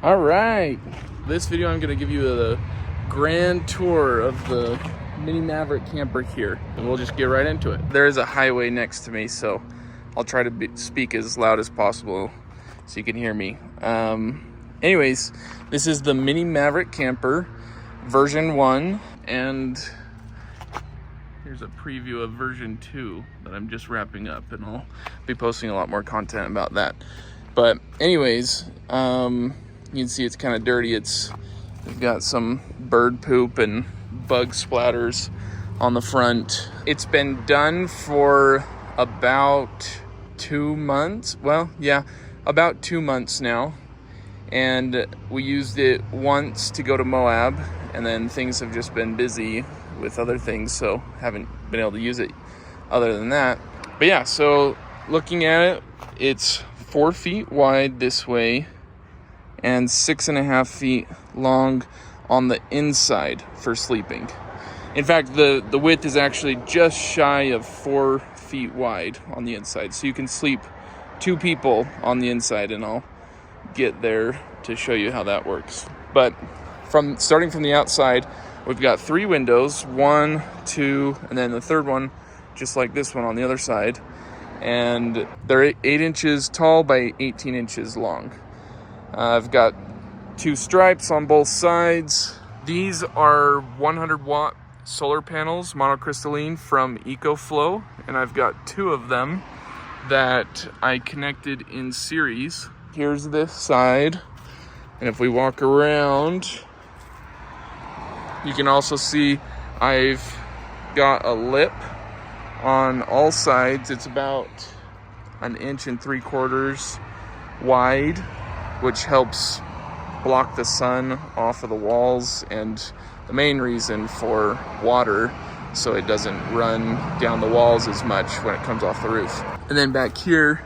All right, this video I'm gonna give you a grand tour of the Mini Maverick camper here, and we'll just get right into it. There is a highway next to me, so I'll try to speak as loud as possible so you can hear me. Anyways, this is the Mini Maverick Camper version 1, and here's a preview of version 2 that I'm just wrapping up, and I'll be posting a lot more content about that. But anyways, you can see it's kind of dirty. We've got some bird poop and bug splatters on the front. It's been done for about 2 months. Well, yeah, about 2 months now. And we used it once to go to Moab, and then things have just been busy with other things, so haven't been able to use it other than that. But yeah, so looking at it, it's 4 feet wide this way and 6.5 feet long on the inside for sleeping. In fact, the width is actually just shy of 4 feet wide on the inside, so you can sleep 2 people on the inside, and I'll get there to show you how that works. But starting from the outside, we've got 3 windows, 1, 2, and then the third one just like this one on the other side, and they're 8 inches tall by 18 inches long. I've got 2 stripes on both sides. These are 100 watt solar panels, monocrystalline from EcoFlow, and I've got 2 of them that I connected in series. Here's this side, and if we walk around, you can also see I've got a lip on all sides. It's about 1.75 inches wide, which helps block the sun off of the walls, and the main reason for water, so it doesn't run down the walls as much when it comes off the roof. And then back here,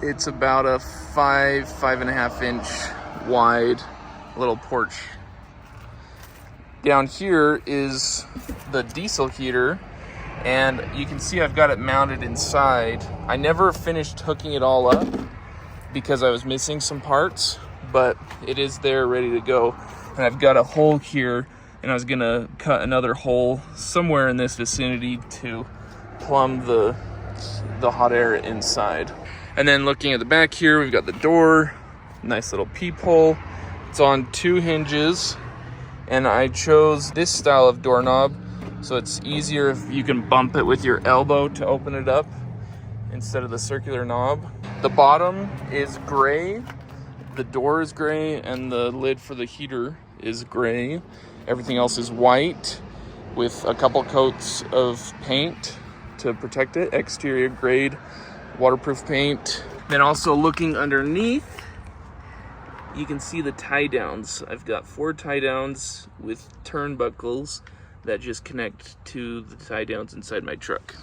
it's about a 5.5 inch wide little porch. Down here is the diesel heater, and you can see I've got it mounted inside. I never finished hooking it all up because I was missing some parts, but it is there ready to go. And I've got a hole here, and I was gonna cut another hole somewhere in this vicinity to plumb the hot air inside. And then looking at the back here, we've got the door, nice little peephole. It's on 2 hinges, and I chose this style of doorknob so it's easier if you can bump it with your elbow to open it up instead of the circular knob. The bottom is gray, the door is gray, and the lid for the heater is gray. Everything else is white with a couple coats of paint to protect it, exterior grade waterproof paint. Then also looking underneath, you can see the tie downs. I've got 4 tie downs with turnbuckles that just connect to the tie downs inside my truck.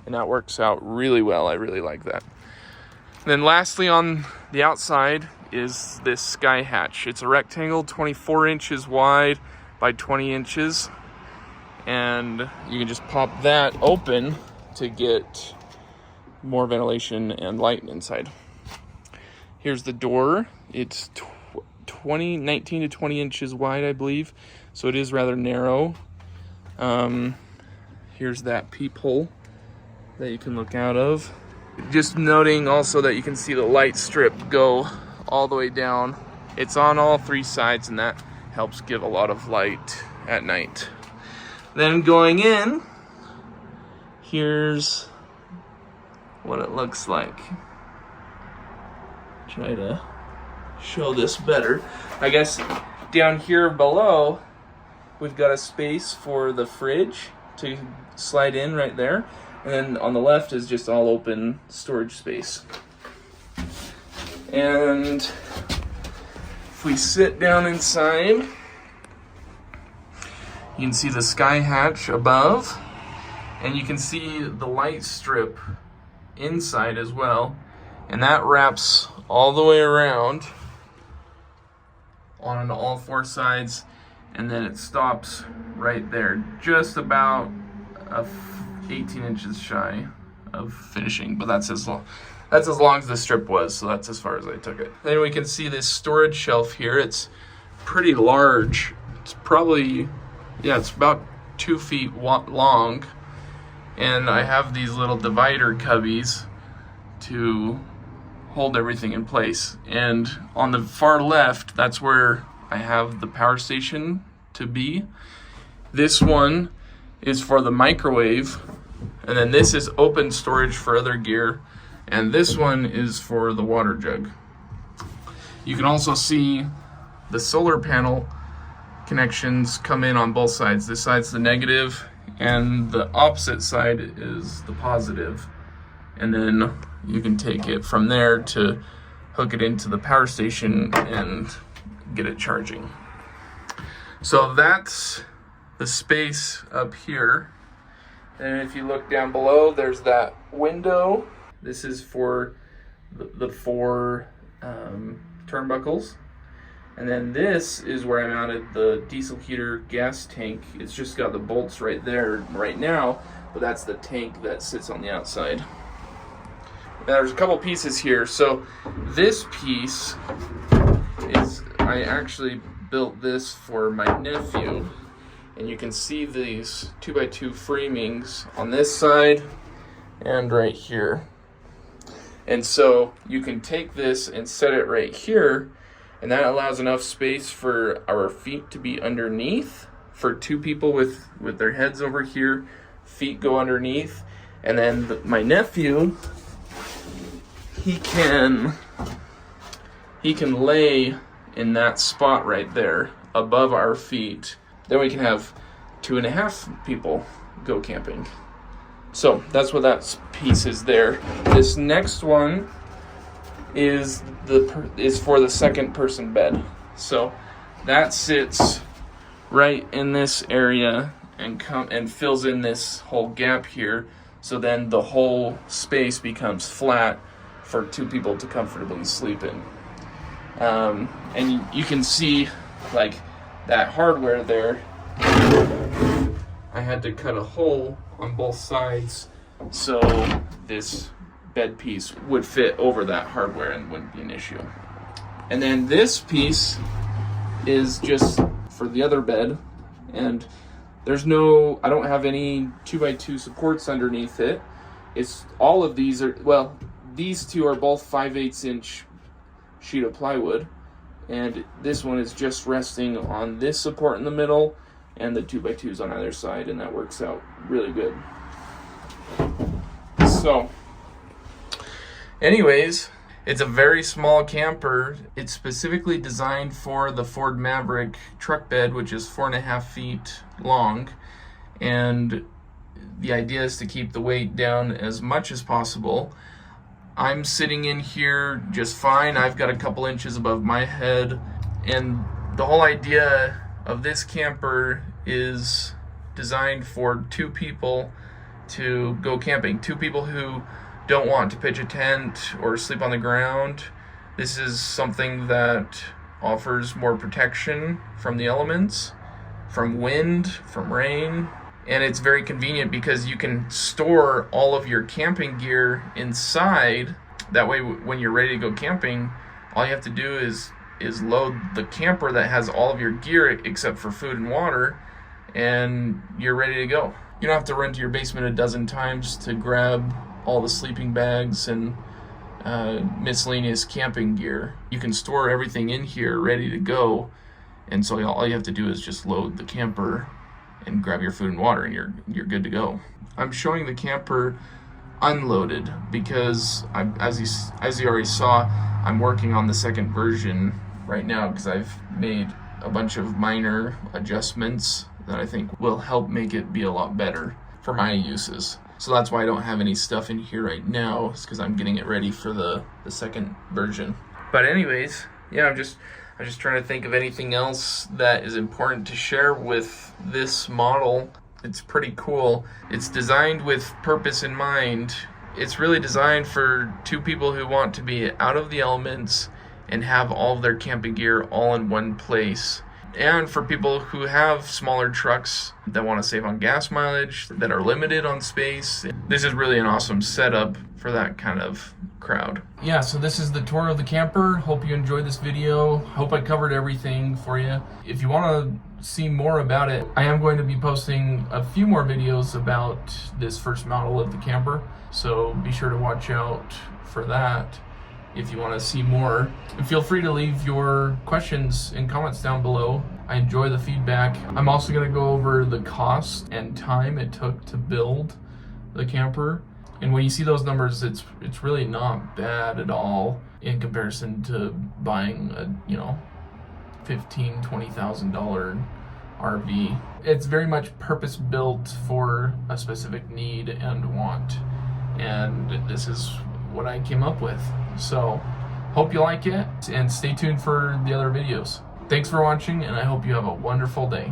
And that works out really well. I really like that. And then lastly, on the outside is this sky hatch. It's a rectangle, 24 inches wide by 20 inches. And you can just pop that open to get more ventilation and light inside. Here's the door. It's 19 to 20 inches wide, I believe. So it is rather narrow. Here's that peephole that you can look out of. Just noting also that you can see the light strip go all the way down. It's on all 3 sides, and that helps give a lot of light at night. Then going in, here's what it looks like. Try to show this better. I guess down here below, we've got a space for the fridge to slide in right there. And then on the left is just all open storage space. And if we sit down inside, you can see the sky hatch above, and you can see the light strip inside as well. And that wraps all the way around on all 4 sides, and then it stops right there, just about 18 inches shy of finishing, but that's That's as long as the strip was, so that's as far as I took it. Then we can see this storage shelf here. It's pretty large. It's probably, yeah, it's about 2 feet long. And I have these little divider cubbies to hold everything in place. And on the far left, that's where I have the power station to be. This one is for the microwave, and then this is open storage for other gear, and this one is for the water jug. You can also see the solar panel connections come in on both sides. This side's the negative, and the opposite side is the positive. And then you can take it from there to hook it into the power station and get it charging. So that's the space up here. And if you look down below, there's that window. This is for the 4 turnbuckles. And then this is where I mounted the diesel heater gas tank. It's just got the bolts right there right now, but that's the tank that sits on the outside. Now there's a couple pieces here. So this piece is, I actually built this for my nephew. And you can see these 2x2 framings on this side and right here. And so you can take this and set it right here, and that allows enough space for our feet to be underneath. For 2 people with their heads over here, feet go underneath. And then my nephew, he can lay in that spot right there above our feet. Then we can have 2.5 people go camping. So that's what that piece is there. This next one is for the second person bed. So that sits right in this area and fills in this whole gap here. So then the whole space becomes flat for 2 people to comfortably sleep in. And you can see like that hardware there. I had to cut a hole on both sides so this bed piece would fit over that hardware and wouldn't be an issue. And then this piece is just for the other bed, and I don't have any 2x2 supports underneath it. It's all of these are, well, these 2 are both 5/8 inch sheet of plywood, and this one is just resting on this support in the middle and the 2x2s on either side, and that works out really good. So anyways, it's a very small camper. It's specifically designed for the FordMaverick truck bed, which is 4.5 feet long, and the idea is to keep the weight down as much as possible. I'm sitting in here just fine. I've got a couple inches above my head, and the whole idea of this camper is designed for 2 people to go camping. 2 people who don't want to pitch a tent or sleep on the ground. This is something that offers more protection from the elements, from wind, from rain, and it's very convenient because you can store all of your camping gear inside. That way when you're ready to go camping, all you have to do is load the camper that has all of your gear except for food and water, and you're ready to go. You don't have to run to your basement a dozen times to grab all the sleeping bags and miscellaneous camping gear. You can store everything in here ready to go, and so all you have to do is just load the camper and grab your food and water, and you're good to go. I'm showing the camper unloaded because as you already saw, I'm working on the second version right now because I've made a bunch of minor adjustments that I think will help make it be a lot better for my uses. So that's why I don't have any stuff in here right now, is because I'm getting it ready for the second version. But anyways, yeah, I'm just trying to think of anything else that is important to share with this model. It's pretty cool. It's designed with purpose in mind. It's really designed for 2 people who want to be out of the elements and have all of their camping gear all in one place. And for people who have smaller trucks that want to save on gas mileage, that are limited on space, this is really an awesome setup for that kind of crowd. Yeah, so this is the tour of the camper. Hope you enjoyed this video. Hope I covered everything for you. If you want to see more about it, I am going to be posting a few more videos about this first model of the camper, so be sure to watch out for that if you want to see more. And feel free to leave your questions and comments down below. I enjoy the feedback. I'm also going to go over the cost and time it took to build the camper. And when you see those numbers, it's really not bad at all in comparison to buying a, you know, $15,000, $20,000 RV. It's very much purpose built for a specific need and want. And this is what I came up with. So hope you like it, and stay tuned for the other videos. Thanks for watching, and I hope you have a wonderful day.